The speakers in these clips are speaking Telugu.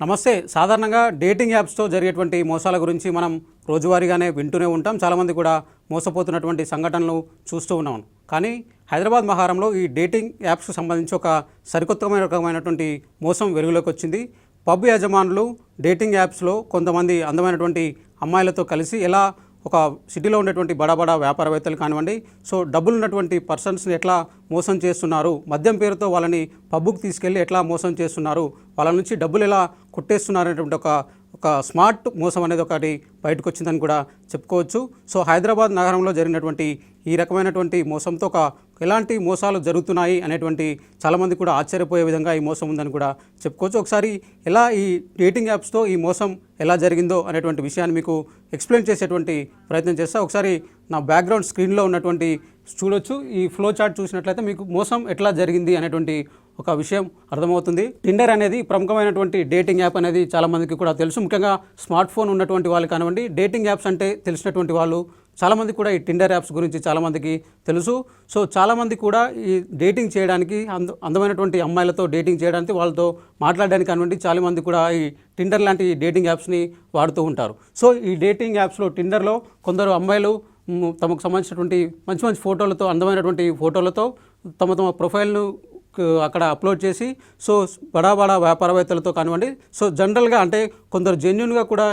నమస్తే. సాధారణంగా డేటింగ్ యాప్స్తో జరిగేటువంటి మోసాల గురించి మనం రోజువారీగానే వింటూనే ఉంటాం. చాలామంది కూడా మోసపోతున్నటువంటి సంఘటనలు చూస్తూ ఉన్నాం. కానీ హైదరాబాద్ మహారంలో ఈ డేటింగ్ యాప్స్కు సంబంధించి ఒక సరికొత్తమైన రకమైనటువంటి మోసం వెలుగులోకి వచ్చింది. పబ్ యజమానులు డేటింగ్ యాప్స్లో కొంతమంది అందమైనటువంటి అమ్మాయిలతో కలిసి ఎలా ఒక సిటీలో ఉండేటువంటి బడా వ్యాపారవేత్తలు కానివ్వండి, సో డబ్బులు ఉన్నటువంటి పర్సన్స్ని ఎట్లా మోసం చేస్తున్నారు, మద్యం పేరుతో వాళ్ళని పబ్బుకు తీసుకెళ్ళి ఎట్లా మోసం చేస్తున్నారు, వాళ్ళ నుంచి డబ్బులు ఎలా కొట్టేస్తున్నారు అనేటువంటి ఒక స్మార్ట్ మోసం అనేది ఒకటి బయటకు వచ్చిందని కూడా చెప్పుకోవచ్చు. సో హైదరాబాద్ నగరంలో జరిగినటువంటి ఈ రకమైనటువంటి మోసంతో ఎలాంటి మోసాలు జరుగుతున్నాయి అనేటువంటి చాలామంది కూడా ఆశ్చర్యపోయే విధంగా ఈ మోసం ఉందని కూడా చెప్పుకోవచ్చు. ఒకసారి ఎలా ఈ డేటింగ్ యాప్స్తో ఈ మోసం ఎలా జరిగిందో అనేటువంటి విషయాన్ని మీకు ఎక్స్ప్లెయిన్ చేసేటువంటి ప్రయత్నం చేస్తా. ఒకసారి నా బ్యాక్గ్రౌండ్ స్క్రీన్లో ఉన్నటువంటి చూడొచ్చు. ఈ ఫ్లో చార్ట్ చూసినట్లయితే మీకు మోసం ఎట్లా జరిగింది అనేటువంటి ఒక విషయం అర్థమవుతుంది. టిండర్ అనేది ప్రముఖమైనటువంటి డేటింగ్ యాప్ అనేది చాలామందికి కూడా తెలుసు. ముఖ్యంగా స్మార్ట్ ఫోన్ ఉన్నటువంటి వాళ్ళు కానివ్వండి, డేటింగ్ యాప్స్ అంటే తెలిసినటువంటి వాళ్ళు చాలామంది కూడా ఈ టిండర్ యాప్స్ గురించి చాలామందికి తెలుసు. సో చాలామంది కూడా ఈ డేటింగ్ చేయడానికి అందమైనటువంటి అమ్మాయిలతో డేటింగ్ చేయడానికి, వాళ్ళతో మాట్లాడడానికి కానివ్వండి, చాలామంది కూడా ఈ టిండర్ లాంటి డేటింగ్ యాప్స్ని వాడుతూ ఉంటారు. సో ఈ డేటింగ్ యాప్స్లో టిండర్లో కొందరు అమ్మాయిలు తమకు సంబంధించినటువంటి మంచి ఫోటోలతో, అందమైనటువంటి ఫోటోలతో తమ ప్రొఫైల్ను అక్కడ అప్లోడ్ చేసి సో బడా వ్యాపారవేత్తలతో కానివ్వండి, సో జనరల్గా అంటే కొందరు జెన్యున్గా కూడా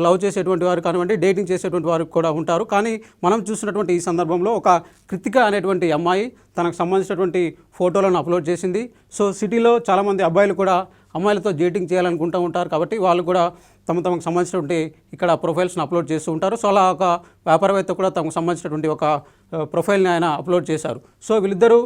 లవ్ చేసేటువంటి వారు కానివ్వండి, డేటింగ్ చేసేటువంటి వారు కూడా ఉంటారు. కానీ మనం చూసినటువంటి ఈ సందర్భంలో ఒక కృతిక అనేటువంటి అమ్మాయి తనకు సంబంధించినటువంటి ఫోటోలను అప్లోడ్ చేసింది. సో సిటీలో చాలామంది అబ్బాయిలు కూడా అమ్మాయిలతో డేటింగ్ చేయాలనుకుంటూ ఉంటారు. కాబట్టి వాళ్ళు కూడా తమకు సంబంధించినటువంటి ఇక్కడ ప్రొఫైల్స్ని అప్లోడ్ చేస్తూ ఉంటారు. సో అలా ఒక వ్యాపారవేత్త కూడా తమకు సంబంధించినటువంటి ఒక ప్రొఫైల్ని ఆయన అప్లోడ్ చేశారు. సో వీళ్ళిద్దరూ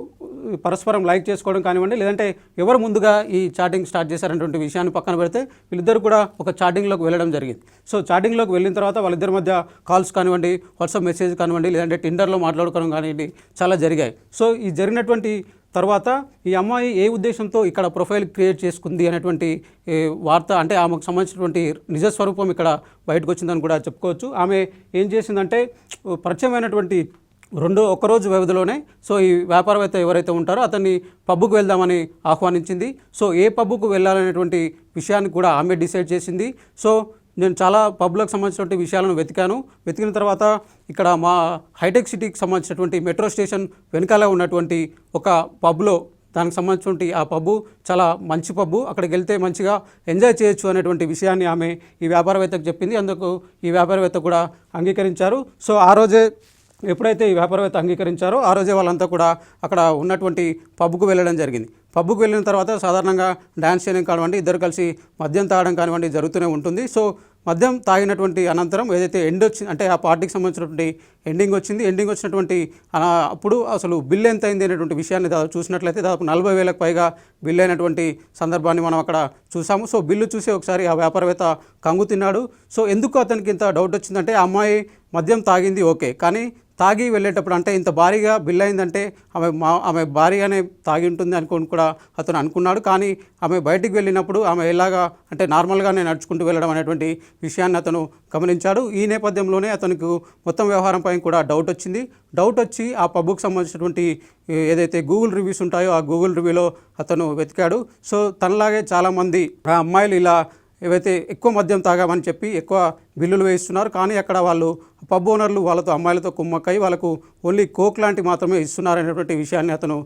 పరస్పరం లైక్ చేసుకోవడం కానివ్వండి, లేదంటే ఎవరు ముందుగా ఈ చాటింగ్ స్టార్ట్ చేశారనేటువంటి విషయాన్ని పక్కన పెడితే వీళ్ళిద్దరు కూడా ఒక చాటింగ్లోకి వెళ్ళడం జరిగింది. సో చాటింగ్లోకి వెళ్ళిన తర్వాత వాళ్ళిద్దరి మధ్య కాల్స్ కానివ్వండి, వాట్సాప్ మెసేజ్ కానివ్వండి, లేదంటే టిండర్లో మాట్లాడుకోవడం కానివ్వండి చాలా జరిగాయి. సో ఈ జరిగినటువంటి తర్వాత ఈ అమ్మాయి ఏ ఉద్దేశంతో ఇక్కడ ప్రొఫైల్ క్రియేట్ చేసుకుంది అనేటువంటి వార్త, అంటే ఆమెకు సంబంధించినటువంటి నిజస్వరూపం ఇక్కడ బయటకు వచ్చిందని కూడా చెప్పుకోవచ్చు. ఆమె ఏం చేసిందంటే పరిచయమైనటువంటి ఒక్కరోజు వ్యవధిలోనే సో ఈ వ్యాపారవేత్త ఎవరైతే ఉంటారో అతన్ని పబ్బుకు వెళ్దామని ఆహ్వానించింది. సో ఏ పబ్బుకు వెళ్ళాలనేటువంటి విషయాన్ని కూడా ఆమె డిసైడ్ చేసింది. సో నేను చాలా పబ్లకు సంబంధించినటువంటి విషయాలను వెతికిన తర్వాత ఇక్కడ మా హైటెక్ సిటీకి సంబంధించినటువంటి మెట్రో స్టేషన్ వెనకాల ఉన్నటువంటి ఒక పబ్లో, దానికి సంబంధించినటువంటి ఆ పబ్బు చాలా మంచి పబ్బు, అక్కడికి వెళ్తే మంచిగా ఎంజాయ్ చేయొచ్చు అనేటువంటి విషయాన్ని ఆమె ఈ వ్యాపారవేత్తకు చెప్పింది. అందుకు ఈ వ్యాపారవేత్త కూడా అంగీకరించారు. సో ఆ రోజే ఎప్పుడైతే ఈ వ్యాపారవేత్త అంగీకరించారో ఆ రోజే వాళ్ళంతా కూడా అక్కడ ఉన్నటువంటి పబ్కు వెళ్ళడం జరిగింది. పబ్కు వెళ్ళిన తర్వాత సాధారణంగా డ్యాన్స్ చేయడం కానివ్వండి, ఇద్దరు కలిసి మద్యం తాగడం కానివ్వండి జరుగుతూనే ఉంటుంది. సో మద్యం తాగినటువంటి అనంతరం ఏదైతే ఎండ్ వచ్చింది, అంటే ఆ పార్టీకి సంబంధించినటువంటి ఎండింగ్ వచ్చినటువంటి అప్పుడు అసలు బిల్ ఎంత అయింది అనేటువంటి విషయాన్ని చూసినట్లయితే దాదాపు 40,000కు పైగా బిల్ అయినటువంటి సందర్భాన్ని మనం అక్కడ చూసాము. సో బిల్లు చూసి ఒకసారి ఆ వ్యాపారవేత్త కంగు తిన్నాడు. సో ఎందుకు అతనికి ఇంత డౌట్ వచ్చిందంటే, ఆ అమ్మాయి మద్యం తాగింది ఓకే, కానీ తాగి వెళ్ళేటప్పుడు అంటే ఇంత భారీగా బిల్ అయిందంటే ఆమె భారీగానే తాగి ఉంటుంది అనుకుని కూడా అతను అనుకున్నాడు. కానీ ఆమె బయటికి వెళ్ళినప్పుడు ఆమె ఎలాగా అంటే నార్మల్గానే నడుచుకుంటూ వెళ్ళడం అనేటువంటి విషయాన్ని అతను గమనించాడు. ఈ నేపథ్యంలోనే అతనికి మొత్తం వ్యవహారంపై కూడా డౌట్ వచ్చి ఆ పబ్కు సంబంధించినటువంటి ఏదైతే గూగుల్ రివ్యూస్ ఉంటాయో ఆ గూగుల్ రివ్యూలో అతను వెతికాడు. సో తనలాగే చాలామంది ఆ అమ్మాయిలు ఇలా ఏవైతే ఎక్కువ మద్యం తాగామని చెప్పి ఎక్కువ బిల్లులు వేయిస్తున్నారు, కానీ అక్కడ వాళ్ళు పబ్ ఓనర్లు వాళ్ళతో అమ్మాయిలతో కుమ్మక్కై వాళ్ళకు ఓన్లీ కోక్ లాంటి మాత్రమే ఇస్తున్నారనేటువంటి విషయాన్ని అతను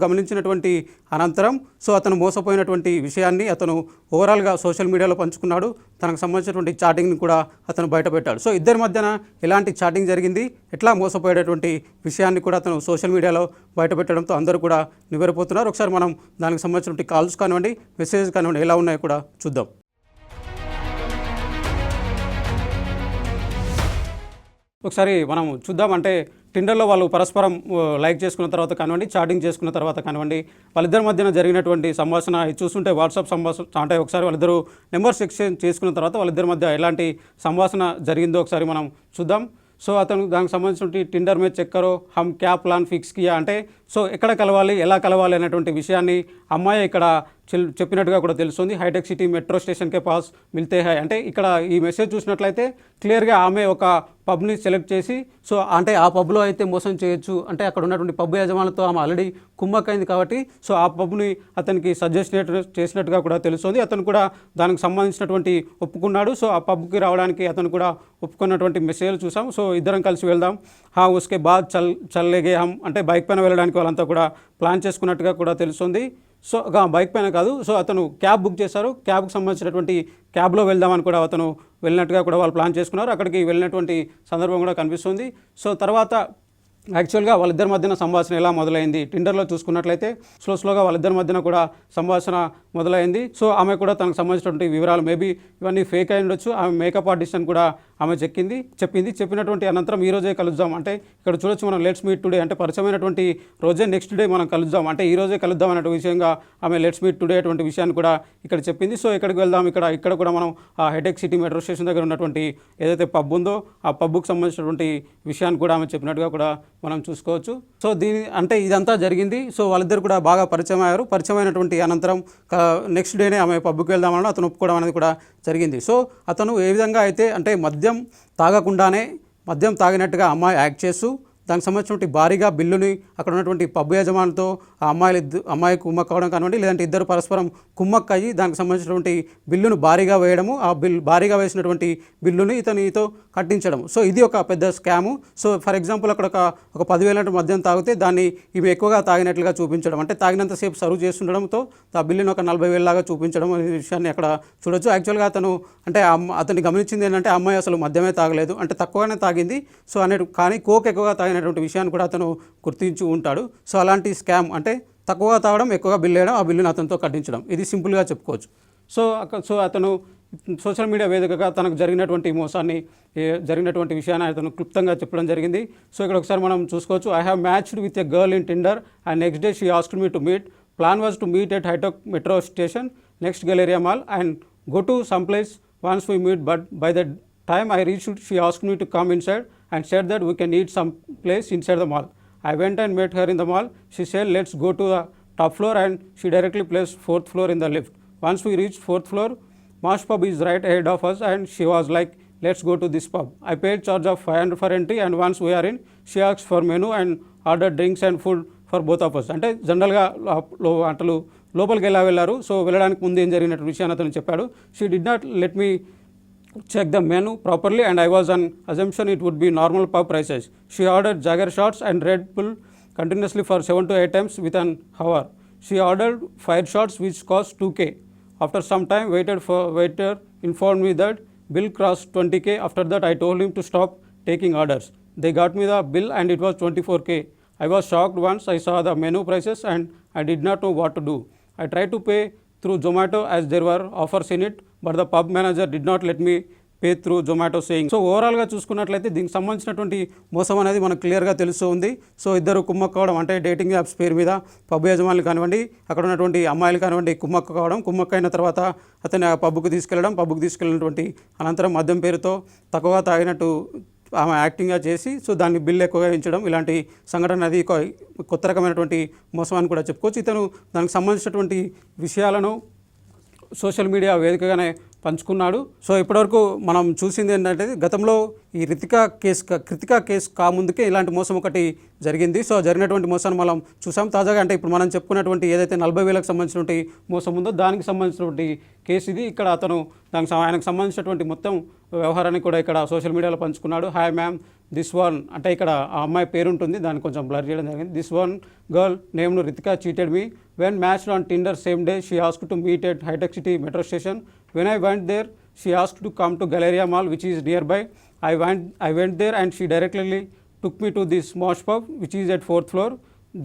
గమనించినటువంటి అనంతరం సో అతను మోసపోయినటువంటి విషయాన్ని అతను ఓవరాల్గా సోషల్ మీడియాలో పంచుకున్నాడు. తనకు సంబంధించినటువంటి చాటింగ్ని కూడా అతను బయటపెట్టాడు. సో ఇద్దరి మధ్యన ఎలాంటి చాటింగ్ జరిగింది, ఎట్లా మోసపోయేటటువంటి విషయాన్ని కూడా అతను సోషల్ మీడియాలో బయటపెట్టడంతో అందరూ కూడా నివ్వెరపోతున్నారు. ఒకసారి మనం దానికి సంబంధించినటువంటి కాల్స్ కానివ్వండి, మెసేజ్ కానివ్వండి ఎలా ఉన్నాయో కూడా చూద్దాం. ఒకసారి మనం చూద్దాం. అంటే టిండర్లో వాళ్ళు పరస్పరం లైక్ చేసుకున్న తర్వాత కానివ్వండి, చాటింగ్ చేసుకున్న తర్వాత కానివ్వండి, వాళ్ళిద్దరి మధ్యన జరిగినటువంటి సంభాషణ చూస్తుంటే వాట్సాప్ సంభాషణ అంటే ఒకసారి వాళ్ళిద్దరూ నెంబర్స్ ఎక్స్చేంజ్ చేసుకున్న తర్వాత వాళ్ళిద్దరి మధ్య ఎలాంటి సంభాషణ జరిగిందో ఒకసారి మనం చూద్దాం. సో అతను దానికి సంబంధించిన టిండర్ మీద చెక్ కరో హమ్ క్యా ప్లాన్ ఫిక్స్ కియా అంటే సో ఎక్కడ కలవాలి, ఎలా కలవాలి అనేటువంటి విషయాన్ని అమ్మాయి ఇక్కడ చెప్పినట్టుగా కూడా తెలుస్తుంది. హైటెక్ సిటీ మెట్రో స్టేషన్కే పాస్ మిల్తే హై అంటే ఇక్కడ ఈ మెసేజ్ చూసినట్లయితే క్లియర్గా ఆమె ఒక పబ్ని సెలెక్ట్ చేసి, సో అంటే ఆ పబ్లో అయితే మోసం చేయొచ్చు అంటే అక్కడ ఉన్నటువంటి పబ్ యజమానులతో ఆమె ఆల్రెడీ కుమ్మక్కైంది కాబట్టి సో ఆ పబ్ని అతనికి సజెస్ట్ చేసినట్టుగా కూడా తెలుస్తుంది. అతను కూడా దానికి సంబంధించినటువంటి ఒప్పుకున్నాడు. సో ఆ పబ్కి రావడానికి అతను కూడా ఒప్పుకున్నటువంటి మెసేజ్ చూసాం. సో ఇద్దరం కలిసి వెళ్దాం, ఉస్కే బాద్ చల్లేగే హమ్ అంటే బైక్ పైన వెళ్ళడానికి వాళ్ళంతా కూడా ప్లాన్ చేసుకున్నట్టుగా కూడా తెలుస్తుంది. సో బైక్ పైన కాదు, సో అతను క్యాబ్ బుక్ చేశారు. క్యాబ్కి సంబంధించినటువంటి క్యాబ్లో వెళ్దామని కూడా అతను వెళ్ళినట్టుగా కూడా వాళ్ళు ప్లాన్ చేసుకున్నారు. అక్కడికి వెళ్ళినటువంటి సందర్భం కూడా కనిపిస్తుంది. సో తర్వాత యాక్చువల్గా వాళ్ళిద్దరి మధ్యన సంభాషణ ఎలా మొదలైంది, టిండర్లో చూసుకున్నట్లయితే స్లోగా వాళ్ళిద్దరి మధ్యన కూడా సంభాషణ మొదలైంది. సో ఆమె కూడా తనకు సంబంధించినటువంటి వివరాలు మేబీ ఇవన్నీ ఫేక్ అయి ఉండొచ్చు. ఆమె మేకప్ ఆర్టిస్ట్ అని కూడా ఆమె చెప్పినటువంటి అనంతరం ఈ రోజే కలుద్దాం అంటే ఇక్కడ చూడొచ్చు మనం లెట్స్ మీట్ టుడే అంటే పరిచయమైనటువంటి రోజే నెక్స్ట్ డే మనం కలుద్దాం అంటే ఈ రోజే కలుద్దాం అనే విషయంగా ఆమె లెట్స్ మీట్ టుడే అటువంటి విషయాన్ని కూడా ఇక్కడ చెప్పింది. సో ఎక్కడికి వెళ్దాం, ఇక్కడ కూడా మనం ఆ హైటెక్ సిటీ మెట్రో స్టేషన్ దగ్గర ఉన్నటువంటి ఏదైతే పబ్ ఉందో ఆ పబ్కు సంబంధించినటువంటి విషయాన్ని కూడా ఆమె చెప్పినట్టుగా కూడా మనం చూసుకోవచ్చు. సో అంటే ఇదంతా జరిగింది. సో వాళ్ళిద్దరు కూడా బాగా పరిచయం అయ్యారు. పరిచయమైనటువంటి అనంతరం నెక్స్ట్ డేనే ఆమె పబ్కి వెళ్దామని అతను ఒప్పుకోవడం అనేది కూడా జరిగింది. సో అతను ఏ విధంగా అయితే అంటే మద్యం తాగకుండానే మద్యం తాగినట్టుగా అమ్మాయి యాక్ట్ చేస్తూ దానికి సంబంధించినటువంటి భారీగా బిల్లుని అక్కడ ఉన్నటువంటి పబ్ యజమానితో ఆ అమ్మాయి కుమ్మక్క అవ్వడం కానివ్వండి, లేదంటే ఇద్దరు పరస్పరం కుమ్మక్క అయ్యి దానికి సంబంధించినటువంటి బిల్లును భారీగా వేయడము, ఆ భారీగా వేసినటువంటి బిల్లుని ఇతనితో కట్టించడము. సో ఇది ఒక పెద్ద స్కాము. సో ఫర్ ఎగ్జాంపుల్ అక్కడ ఒక 10,000 మద్యం తాగితే దాన్ని ఇవి ఎక్కువగా తాగినట్లుగా చూపించడం అంటే తాగినంతసేపు సర్వ్ చేస్తుండడంతో ఆ బిల్లును ఒక 40,000 లాగా చూపించడం అనే విషయాన్ని అక్కడ చూడొచ్చు. యాక్చువల్గా అతన్ని గమనించింది ఏంటంటే అమ్మాయి అసలు మద్యమే తాగలేదు అంటే తక్కువగానే తాగింది. సో కానీ కోక్ ఎక్కువగా తాగినటువంటి విషయాన్ని కూడా అతను గుర్తించి ఉంటాడు. సో అలాంటి స్కామ్ అంటే తక్కువగా తాగడం, ఎక్కువగా బిల్లు వేయడం, ఆ బిల్లును అతనితో కట్టించడం, ఇది సింపుల్గా చెప్పుకోవచ్చు. సో అతను సోషల్ మీడియా వేదికగా తనకు జరిగినటువంటి మోసాన్ని జరిగినటువంటి విషయాన్ని అతను క్లుప్తంగా చెప్పడం జరిగింది. సో ఇక్కడ ఒకసారి మనం చూసుకోవచ్చు. I have matched with a girl in Tinder and next day she asked me to meet. Plan was to meet at Hitech metro station next Galleria mall and go to some place once we meet, but by the time I reached she asked me to come inside and said that we can eat some place inside the mall. I went and met her in the mall. She said let's go to the top floor and she directly placed 4th floor in the lift. Once we reached 4th floor, Marsh pub is right ahead of us and she was like let's go to this pub. I paid charge of 500 for entry and once we are in she asked for menu and ordered drinks and food for both of us. అంటే జనరల్గా అంటలు లోపలికి ఎలా వెళ్ళారు, సో వెళ్ళడానికి ముందు ఏం జరిగినట్టు విషయాన్ని అతను చెప్పాడు. She did not let me check the menu properly and I was on assumption it would be normal pub prices. She ordered Jagger shots and Red Bull continuously for 7 to 8 times within an hour. She ordered fire shots which cost 2k. After some time waiter informed me that bill crossed 20k. After that I told him to stop taking orders. They got me the bill and it was 24k. I was shocked once I saw the menu prices and I did not know what to do. I tried to pay through Zomato as there were offers in it, but the pub manager did not let me pay through Zomato saying. So ఓవరాల్గా చూసుకున్నట్లయితే దీనికి సంబంధించినటువంటి మోసం అనేది మనకు క్లియర్గా తెలుస్తూ ఉంది. సో ఇద్దరు కుమ్మక్క కావడం అంటే డేటింగ్ యాప్స్ పేరు మీద పబ్ యజమానులు కానివ్వండి, అక్కడ ఉన్నటువంటి అమ్మాయిలు కానివ్వండి కుమ్మక్క కావడం, కుమ్మక్క అయిన తర్వాత అతన్ని ఆ పబ్కి తీసుకెళ్ళినటువంటి అనంతరం మద్యం పేరుతో తక్కువగా తాగినట్టు ఆమె యాక్టింగ్గా చేసి సో దాన్ని బిల్ ఎక్కువగా ఇచ్చడం, ఇలాంటి సంఘటన అది కొత్త రకమైనటువంటి మోసం అని కూడా చెప్పుకోవచ్చు. ఇతను దానికి సంబంధించినటువంటి విషయాలను సోషల్ మీడియా వేదికగానే పంచుకున్నాడు. సో ఇప్పటివరకు మనం చూసింది ఏంటంటే గతంలో ఈ కృతికా కేసు కాముందుకే ఇలాంటి మోసం ఒకటి జరిగింది. సో జరిగినటువంటి మోసాన్ని మనం చూసాం. తాజాగా అంటే ఇప్పుడు మనం చెప్పుకున్నటువంటి ఏదైతే 40,000కు సంబంధించినటువంటి మోసం ఉందో దానికి సంబంధించినటువంటి కేసు ఇది. ఇక్కడ అతను ఆయనకు సంబంధించినటువంటి మొత్తం వ్యవహారాన్ని కూడా ఇక్కడ సోషల్ మీడియాలో పంచుకున్నాడు. హాయ్ మ్యామ్, దిస్ వన్ అంటే ఇక్కడ ఆ అమ్మాయి పేరు ఉంటుంది, దాన్ని కొంచెం బ్లర్ చేయడం జరిగింది. This one girl named Ritika cheated me when matched on Tinder same day. She asked to meet at Hitech city metro station. When I went there, she asked to come to Galleria Mall, which is nearby. I went there and she directly took me to this Mosh pub, which is at 4th floor.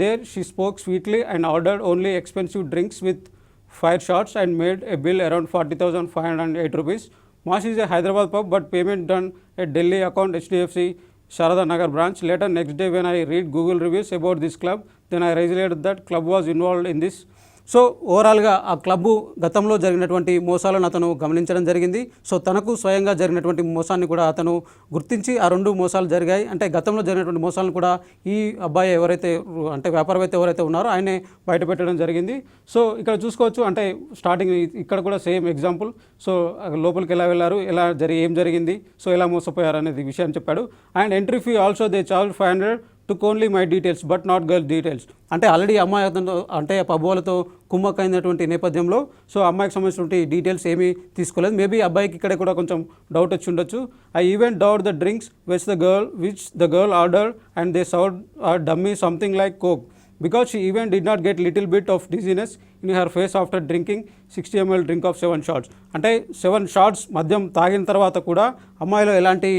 There she spoke sweetly and ordered only expensive drinks with fire shots and made a bill around 40,508 rupees. Mosh is a Hyderabad pub, but payment done at Delhi account HDFC Sharada Nagar branch. Later next day when I read Google reviews about this club, then I realized that club was involved in this so ఓవరాల్గా ఆ క్లబ్బు గతంలో జరిగినటువంటి మోసాలను అతను గమనించడం జరిగింది. సో తనకు స్వయంగా జరిగినటువంటి మోసాన్ని కూడా అతను గుర్తించి ఆ 2 మోసాలు జరిగాయి అంటే గతంలో జరిగినటువంటి మోసాలను కూడా ఈ అబ్బాయి ఎవరైతే అంటే వ్యాపారవేత్త ఎవరైతే ఉన్నారో ఆయనే బయటపెట్టడం జరిగింది. సో ఇక్కడ చూసుకోవచ్చు అంటే స్టార్టింగ్ ఇక్కడ కూడా సేమ్ ఎగ్జాంపుల్. సో లోపలికి ఎలా వెళ్ళారు, ఏం జరిగింది, సో ఎలా మోసపోయారు అనేది విషయాన్ని చెప్పాడు. And entry fee also they charge 500 took only my details but not girl details. అంటే ఆల్రెడీ అమ్మాయి అతను అంటే పబ్ వాళ్ళతో కుమ్మక్కైనటువంటి నేపథ్యంలో సో అమ్మాయికి సంబంధించినటువంటి డీటెయిల్స్ ఏమీ తీసుకోలేదు. మేబీ అబ్బాయికి ఇక్కడ కూడా కొంచెం డౌట్ వచ్చి ఉండొచ్చు. I even doubt the drinks which the girl order and they served are dummy something like Coke because she even did not get little bit of dizziness in her face after drinking 60 ml drink of 7 shots. అంటే 7 షాట్స్ మద్యం తాగిన తర్వాత కూడా అమ్మాయిలో ఎలాంటి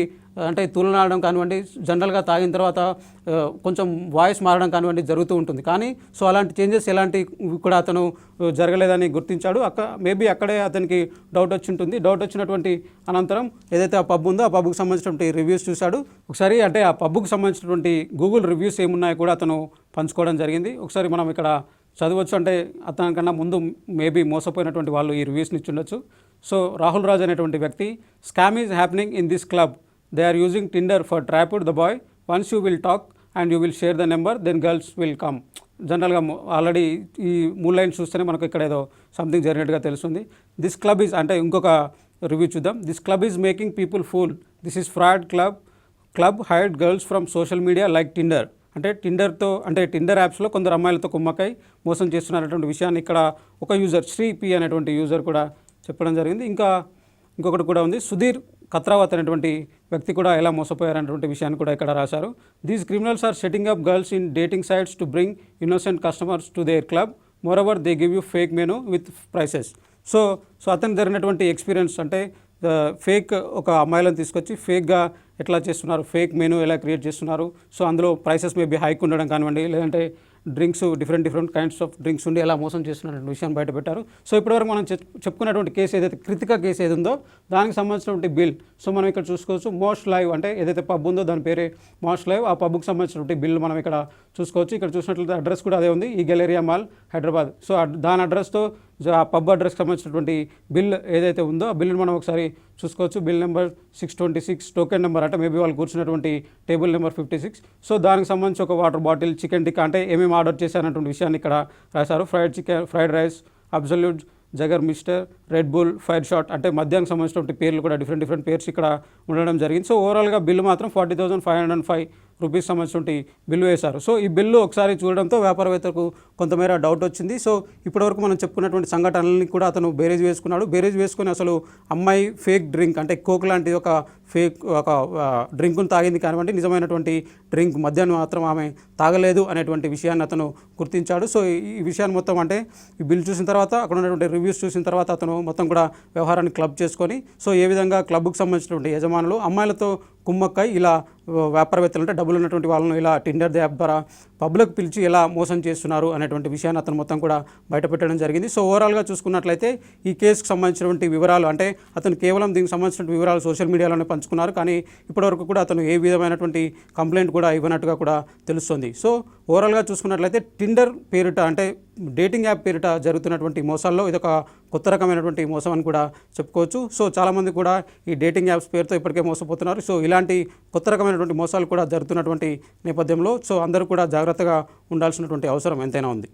అంటే తులనాడడం కానివ్వండి, జనరల్గా తాగిన తర్వాత కొంచెం వాయిస్ మారడం కానివ్వండి జరుగుతూ ఉంటుంది. కానీ సో అలాంటి చేంజెస్ ఎలాంటి కూడా అతను జరగలేదని గుర్తించాడు. మేబీ అక్కడే అతనికి డౌట్ వచ్చి ఉంటుంది. డౌట్ వచ్చినటువంటి అనంతరం ఏదైతే ఆ పబ్ ఉందో ఆ పబ్కి సంబంధించినటువంటి రివ్యూస్ చూశాడు. ఒకసారి అంటే ఆ పబ్కి సంబంధించినటువంటి గూగుల్ రివ్యూస్ ఏమున్నాయో కూడా అతను పంచుకోవడం జరిగింది. ఒకసారి మనం ఇక్కడ చదవచ్చు. అంటే అతనికన్నా ముందు మేబీ మోసపోయినటువంటి వాళ్ళు ఈ రివ్యూస్ని ఇచ్చుండొచ్చు. సో రాహుల్ రాజ్ అనేటువంటి వ్యక్తి, scam is happening in this club. They are using Tinder for trapped the boy. Once you will talk and you will share the number, then girls will come. జనరల్గా ఆల్రెడీ ఈ 3 లైన్స్ చూస్తేనే మనకు ఇక్కడ ఏదో సంథింగ్ జరిగినట్టుగా తెలుస్తుంది. దిస్ క్లబ్ ఈజ్ అంటే ఇంకొక రివ్యూ చూద్దాం. This club is making people fool. This is fraud club hired girls from social media like Tinder. అంటే టిండర్ యాప్స్లో కొందరు అమ్మాయిలతో కుమ్మకై మోసం చేస్తున్నటువంటి విషయాన్ని ఇక్కడ ఒక యూజర్ శ్రీ పి అనేటువంటి యూజర్ కూడా చెప్పడం జరిగింది. ఇంకొకటి కూడా ఉంది. సుధీర్ ఖత్రావత్ అనేటువంటి వ్యక్తి కూడా ఎలా మోసపోయారనేటువంటి విషయాన్ని కూడా ఇక్కడ రాశారు. These criminals are setting up girls in dating sites to bring innocent customers to their club. Moreover they give you fake menu with prices. So అతను జరిగినటువంటి ఎక్స్పీరియన్స్ అంటే ఫేక్ ఒక అమ్మాయిలను తీసుకొచ్చి ఫేక్గా ఎట్లా చేస్తున్నారు, ఫేక్ మెనూ ఎలా క్రియేట్ చేస్తున్నారు, సో అందులో ప్రైసెస్ మేబీ హైక్ ఉండడం కానివ్వండి, లేదంటే drinks different kinds of drinks ఉండి ఎలా మోసం చేస్తున్నటువంటి విషయాన్ని బయటపెట్టారు. సో ఇప్పటివరకు మనం చెప్పుకున్నటువంటి కేసు ఏదైతే కృతిక కేసు ఏది ఉందో దానికి సంబంధించినటువంటి బిల్ సో మనం ఇక్కడ చూసుకోవచ్చు. మోస్ట్ లైవ్ అంటే ఏదైతే పబ్ ఉందో దాని పేరే మోస్ట్ లైవ్. ఆ పబ్కి సంబంధించినటువంటి బిల్ మనం ఇక్కడ చూసుకోవచ్చు. ఇక్కడ చూసినట్లయితే అడ్రస్ కూడా అదే ఉంది, ఈ గెలేరియా మాల్ హైదరాబాద్. సో దాని అడ్రస్తో ఆ పబ్ అడ్రస్కి సంబంధించినటువంటి బిల్ ఏదైతే ఉందో ఆ బిల్లును మనం ఒకసారి చూసుకోవచ్చు. బిల్ నెంబర్ 626, టోకెన్ నెంబర్ అంటే మేబీ వాళ్ళు కూర్చున్నటువంటి టేబుల్ నెంబర్ 56. సో దానికి సంబంధించి ఒక వాటర్ బాటిల్, చికెన్ టిక్కా అంటే ఏమేమి ఆర్డర్ చేశారన్నటువంటి విషయాన్ని ఇక్కడ రాశారు. Fried rice, Absolut, Jagermeister, Red Bull, fire shot అంటే మద్యానికి సంబంధించినటువంటి పేర్లు కూడా డిఫరెంట్ పేర్స్ ఇక్కడ ఉండడం జరిగింది. సో ఓవరాల్గా బిల్లు మాత్రం 40,505 రూపీస్ సంబంధించినటువంటి బిల్లు వేశారు. సో ఈ బిల్లు ఒకసారి చూడడంతో వ్యాపారవేత్తలకు కొంతమేర డౌట్ వచ్చింది. సో ఇప్పటివరకు మనం చెప్పుకున్నటువంటి సంఘటనలని కూడా అతను బేరేజ్ వేసుకున్నాడు. బేరేజ్ వేసుకొని అసలు అమ్మాయి ఫేక్ డ్రింక్ అంటే కోక్ లాంటి ఒక డ్రింక్ను తాగింది కానివ్వండి, నిజమైనటువంటి డ్రింక్ మద్యాన్ని మాత్రం ఆమె తాగలేదు అనేటువంటి విషయాన్ని అతను గుర్తించాడు. సో ఈ విషయాన్ని మొత్తం అంటే ఈ బిల్ చూసిన తర్వాత అక్కడ ఉన్నటువంటి రివ్యూస్ చూసిన తర్వాత అతను మొత్తం కూడా వ్యవహారాన్ని క్లబ్ చేసుకొని సో ఏ విధంగా క్లబ్కు సంబంధించినటువంటి యజమానులు అమ్మాయిలతో కుమ్మక్కై ఇలా వ్యాపారవేత్తలు అంటే డబ్బులు ఉన్నటువంటి వాళ్ళను ఇలా టిండర్ యాప్ ద్వారా పబ్లిక్ పిలిచి ఎలా మోసం చేస్తున్నారు అనేటువంటి విషయాన్ని అతను మొత్తం కూడా బయటపెట్టడం జరిగింది. సో ఓవరాల్గా చూసుకున్నట్లయితే ఈ కేసుకు సంబంధించినటువంటి వివరాలు అంటే అతను కేవలం దీనికి సంబంధించిన వివరాలు సోషల్ మీడియాలోనే పంచుకున్నారు. కానీ ఇప్పటివరకు కూడా అతను ఏ విధమైనటువంటి కంప్లైంట్ కూడా ఇవ్వనట్టుగా కూడా తెలుస్తుంది. సో ఓవరాల్గా చూసుకున్నట్లయితే టిండర్ పేరిట అంటే డేటింగ్ యాప్ పేరిట జరుగుతున్నటువంటి మోసాల్లో ఇదొక కొత్త రకమైనటువంటి మోసం అని కూడా చెప్పుకోవచ్చు. సో చాలామంది కూడా ఈ డేటింగ్ యాప్స్ పేరుతో ఇప్పటికే మోసపోతున్నారు. సో ఇలాంటి కొత్త రకమైనటువంటి మోసాలు కూడా జరుగుతున్నటువంటి నేపథ్యంలో సో అందరూ కూడా జాగ్రత్తగా ఉండాల్సినటువంటి అవసరం ఎంతైనా ఉంది.